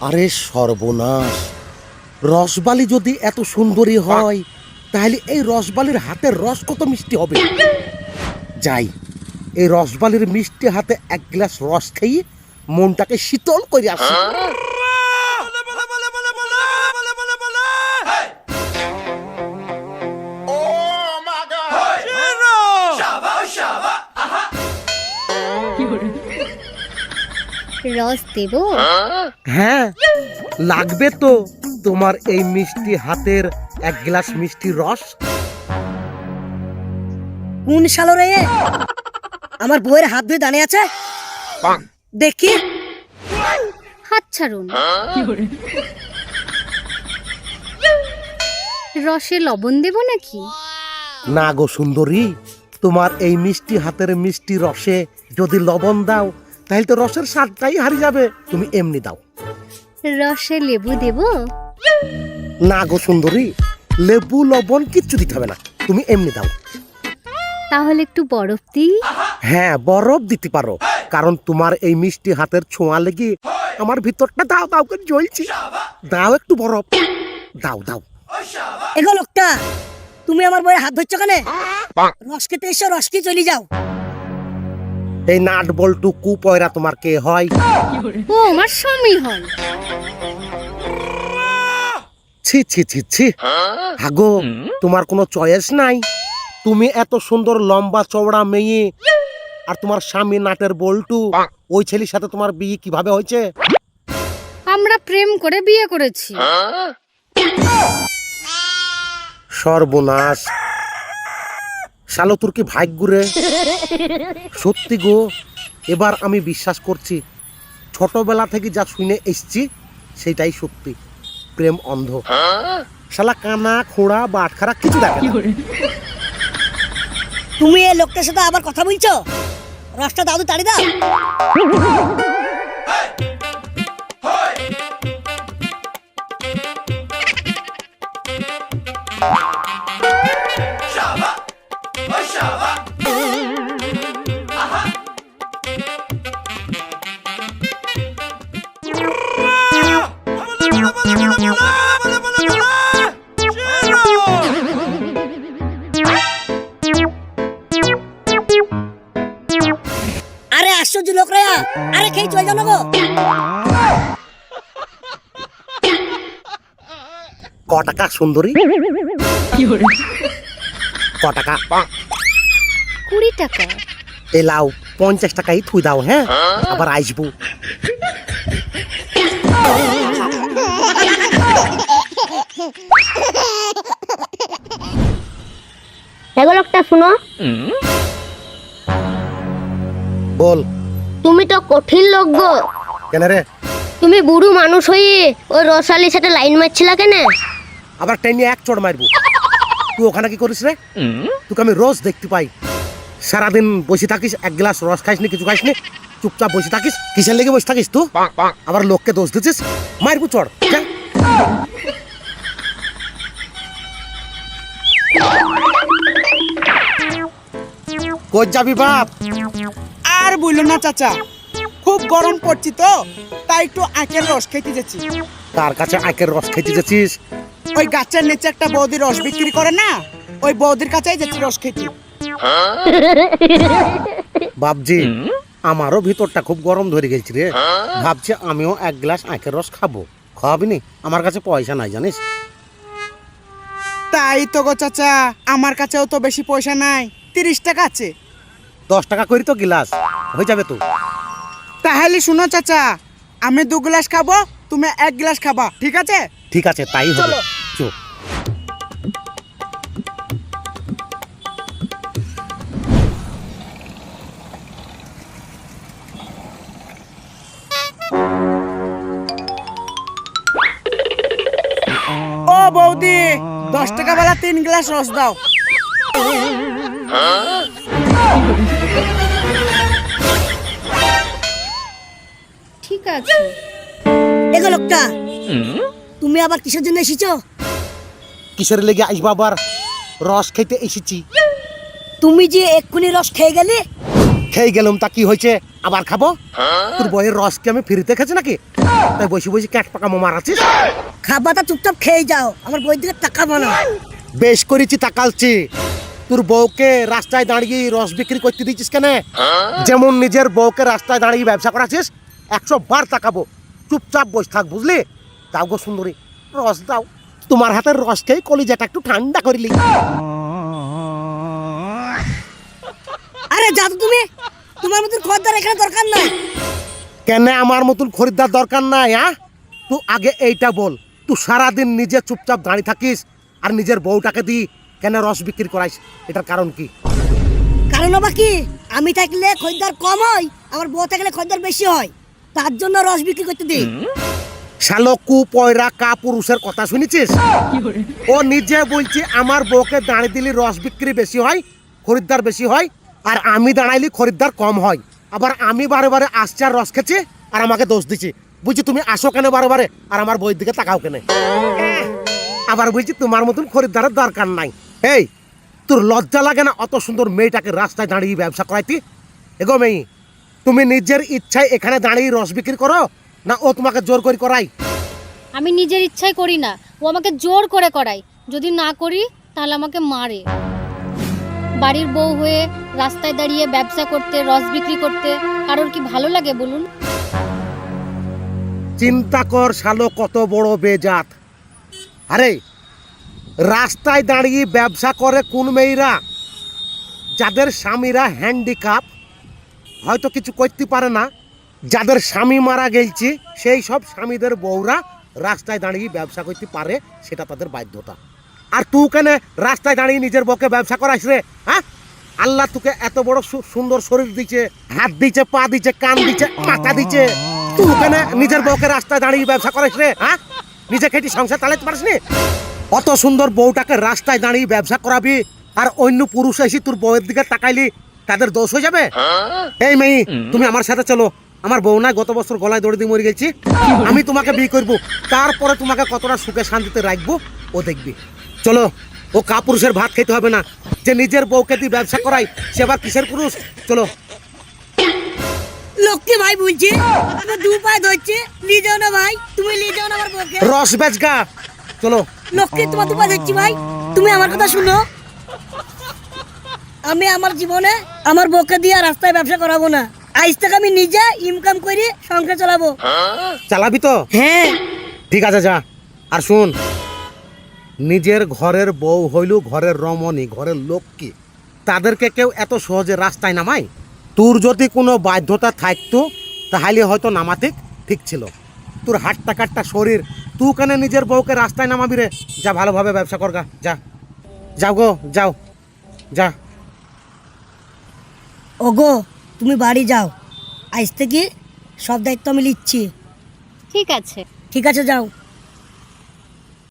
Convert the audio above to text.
আরে সর্বনাশ, রসবালি যদি এত সুন্দরী হয় তাহলে এই রসবালির হাতের রস কত মিষ্টি হবে। যাই, এই রসবালির মিষ্টি হাতে এক গ্লাস রস খেয়ে মনটাকে শীতল করে আসি। রস দেব? হ্যাঁ, লাগবে তো তোমার এই মিষ্টি হাতের এক গ্লাস মিষ্টি রস। কোন শালো রে আমার বউয়ের হাত ধুয়ে দাঁড়িয়ে আছে? দেখি। হাত ছাড়ুন। রসে লবণ দেব নাকি? না গো সুন্দরী, তোমার এই মিষ্টি হাতের মিষ্টি রসে যদি লবণ দাও তাহলে তো রসের স্বাদটাই হারিয়ে যাবে। তুমি এমনি দাও। রসে লেবু দেব? না গো সুন্দরী, লেবু লবণ কিচ্ছু দিতে হবে না, তুমি এমনি দাও। তাহলে একটু বরফ দিই? হ্যাঁ, বরফ দিতে পারো, কারণ তোমার এই মিষ্টি হাতের ছোঁয়া লেগে আমার ভিতরটা দাও দাও করে জ্বলছে। দাও একটু বরফ, দাও দাও। এগো লোকটা, তুমি আমার বউয়ের হাত ধরছো কেন? রস খেতে এসো, রস খেয়ে চলে যাও। এই নাট বল্টু কুপয়রা তোমার কে হয়? ও আমার স্বামী হয়। ছি ছি ছি ছি, হাগো তোমার কোনো চয়েস নাই? তুমি এত সুন্দর লম্বা চওড়া মেয়ে, আর তোমার স্বামী নাটের বল্টু, ওই ছেলের সাথে তোমার বিয়ে কিভাবে হয়েছে? আমরা প্রেম করে বিয়ে করেছি। সর্বনাশ, শালো তোর কি ভাগ্য রে। সত্যি গো, এবার আমি বিশ্বাস করছি, ছোটবেলা থেকে যা শুনে এসছি সেটাই সত্যি। প্রেম অন্ধ, শালা কানা খোঁড়া বাটখারা কিছু দেখে না। তুমি এই লোকটার সাথে আবার কথা বলছো? রসটা দাদু তাড়ি দাও। আরে আশ্চর্য লোক রে, আরে খেয়ে চলে যাও না গো। ক টাকা সুন্দরী? ক টাকা? 20 টাকা। এ লাও 50 টাকাই থুই দাও। হ্যাঁ, আবার আসবো। এগো লোকটা শুনো, বল। তুমি তো কঠিন লোক গো। কেন রে? তুমি বুড়ো মানুষ হয়ে ওই রসালির সাথে লাইন মারছিলা কেন? আবার টেনে এক চড় মারবো। তুই ওখানে কি করিস রে? তোকে আমি রোজ দেখতে পাই, সারাদিন বসে থাকিস, এক গ্লাস রস খাইস নি, কিছু খাইস নি, চুপচাপ বসে থাকিস। কিসের লেগে বসে থাকিস তুই? আবার লোককে দোষ দিচ্ছিস। মারবো চড়। কই যাবি বাপ? আর বললো না চাচা, খুব গরম পড়ছি তো, তাই একটু আখের রস খেতে যাচ্ছি। তার কাছে আখের রস খেতে যাচ্ছিস? ওই গাছের নিচে একটা বৌদি রস বিক্রি করে না, ওই বৌদির কাছেই যাচ্ছি রস খেতে। বাপজি, আমারও ভিতরটা খুব গরম ধরে গেছে রে। ভাবছি আমিও এক গ্লাস আখের রস খাবো। খাওয়াবি নি? আমার কাছে পয়সা নাই জানিস। তাই তো গো চাচা, আমার কাছেও তো বেশি পয়সা নাই, 30 টাকা আছে। 10 টাকা করি তো গিলাস, হয়ে যাবে তো। তাহলে শুনো চাচা, আমি 2 গ্লাস খাবো, তুমি 1 গ্লাস খাবা, ঠিক আছে? ঠিক আছে, তাই হবে। চো। ও বৌদি, 10 টাকা वाला 3 গ্লাস রস দাও। ঠিক আছে। এগো লোকটা, তুমি আবার কিসের জন্য এসেছো? কিসের লেগে আসবো আবার? রস খেতে এসেছি। তুমি যে এক্ষুনি রস খেয়ে গেলে, খেয়ে গেলাম তা কি হয়েছে, আবার খাবো? তোর বইয়ের রস কি আমি ফ্রিতে খেয়েছি নাকি? তাই বসে বসে ক্যাট পাকা মারাচ্ছিস? খাবারটা চুপচাপ খেয়ে যাও, আমার বইয়ের দিকে তাকাবো না। বেশ করেছি, তাকালছি। তোর বউকে রাস্তায় দাঁড়িয়ে রস বিক্রি করতে দিচ্ছিস কেন? যেমন নিজের বউকে রাস্তায় দাঁড়িয়ে ব্যবসা করাছিস, 100 বার তাকাবো। চুপচাপ বসে থাক, বুঝলি? দাও গো সুন্দরী, রস দাও। তোমার হাতের রস খেয়ে কলিজাটা একটু ঠান্ডা করিলি। আরে যাও তো তুমি, তোমার মতন খদ্দার এখানে দরকার নাই। কেন আমার মতন খরিদ্দার দরকার নাই? তুই আগে এইটা বল, তুই সারাদিন নিজে চুপচাপ দাঁড়িয়ে থাকিস আর নিজের বউটাকে দি কেন রস বিক্রি করাইস? এটার কারণ কি? কারণ আবার কি, আমি থাকলে খদ্দার কম হয়, আমার বউ থাকলে খদ্দার বেশি হয়, তার জন্য রস বিক্রি করতে দিই। শালো পয়রা কা পুরুষের কথা শুনেছিস? ও নিজে বলছে আমার বউকে দাঁড়িয়ে দিলে রস বিক্রি বেশি হয়, খরিদ্দার বেশি হয়, আর আমি দাঁড়াইলি খরিদ্দার কম হয়। আবার আমি বারে বারে আসছি আর রস খেছি আর আমাকে দোষ দিচ্ছি। বুঝছি তুমি আসো কেন বারে বারে আর আমার বইয়ের দিকে তাকাও কেন? আবার বলছি তোমার মতন খরিদ্দারের দরকার নাই। এই, তোর লজ্জা লাগে না অত সুন্দর মেয়েটাকে রাস্তায় দাঁড়িয়ে ব্যবসা করাইতি? এগো মেয়ে, তুমি নিজের ইচ্ছায় এখানে দাঁড়িয়ে রস বিক্রি করো না ও তোমাকে জোর করে করাই? আমি নিজের ইচ্ছাই করি না, ও আমাকে জোর করে করায়। যদি না করি তাহলে আমাকে মারে। বাড়ির বউ হয়ে রাস্তায় দাঁড়িয়ে ব্যবসা করতে, রস বিক্রি করতে কারোর কি ভালো লাগে বলুন? চিন্তা কর শালো, কত বড় বেজাত। আরে রাস্তায় দাঁড়িয়ে ব্যবসা করে কোন মেয়েরা? যাদের স্বামীরা হ্যান্ডিক্যাপ, হয়তো কিছু করতে পারে না, যাদের স্বামী মারা গেছে, সেই সব স্বামীদের বউরা রাস্তায় দাঁড়িয়ে ব্যবসা করতে পারে, সেটা তাদের বাধ্যতা। আর তুই কেন রাস্তায় দাঁড়িয়ে নিজের বউকে ব্যবসা করাইস রে? হ্যাঁ, আল্লাহ তোকে এত বড় সুন্দর শরীর দিচ্ছে, হাত দিচ্ছে, পা দিচ্ছে, কান দিচ্ছে, মাথা দিচ্ছে, তুই কেন নিজের বউকে রাস্তায় দাঁড়িয়ে ব্যবসা করাইস রে? হ্যাঁ, নিজে খেটি সংসার চালাতে পারিস নি? অত সুন্দর বউটাকে রাস্তায় দাঁড়িয়ে ব্যবসা করাবি আর অন্য পুরুষ এসে তোর বউয়ের দিকে তাকাইলি, তাদের দোষ হয়ে যাবে? এই মেয়ে, তুমি আমার সাথে চলো। আমার বউ না গত বছর গলায় দড়ি দিয়ে মরে গেছি, আমি তোমাকে বিয়ে করবো, তারপরে তোমাকে কতটা সুখে শান্তিতে রাখবো ও দেখবি। চলো, ও কাপুরুষের ভাত খেতে হবে না। যে নিজের বউকে দিয়ে ব্যবসা করাই সে আবার কিসের পুরুষ? চলো। লক্ষ্মী ভাই বলছি, আমি দু পায়ে ধরছি, নিয়ে যাও না ভাই, তুমি নিয়ে যাও না আমার বউকে। রস বেচগা, চলো। লক্ষ্মী, তোমার দু পায়ে ধরছি ভাই, তুমি আমার কথা শুনো। আমি আমার জীবনে আমার বউকে দিয়ে আর রাস্তায় ব্যবসা করাবো না। আজ থেকে আমি নিজে ইনকাম করে সংসার চালাবো। চালাবি তো? হ্যাঁ। ঠিক আছে, যা। আর শুন, নিজের ঘরের বউ হইল ঘরের রমণী, ঘরের লক্ষ্মী, তাদেরকে কেউ এত সহজে রাস্তায় নামায়? তোর যদি কোনো বাধ্যতা থাকতো তাহলে হয়তো নামাতে ঠিক ছিল। তোর হাট্টা কাট্টা শরীর, তুই কেন নিজের বউকে রাস্তায় নামাবি রে? যা, ভালোভাবে ব্যবসা করগা, যা। যাও গো, যাও, যা। ওগো, তুমি বাড়ি যাও, আজ থেকে সব দায়িত্ব আমি নিচ্ছি। ঠিক আছে। ঠিক আছে, যাও।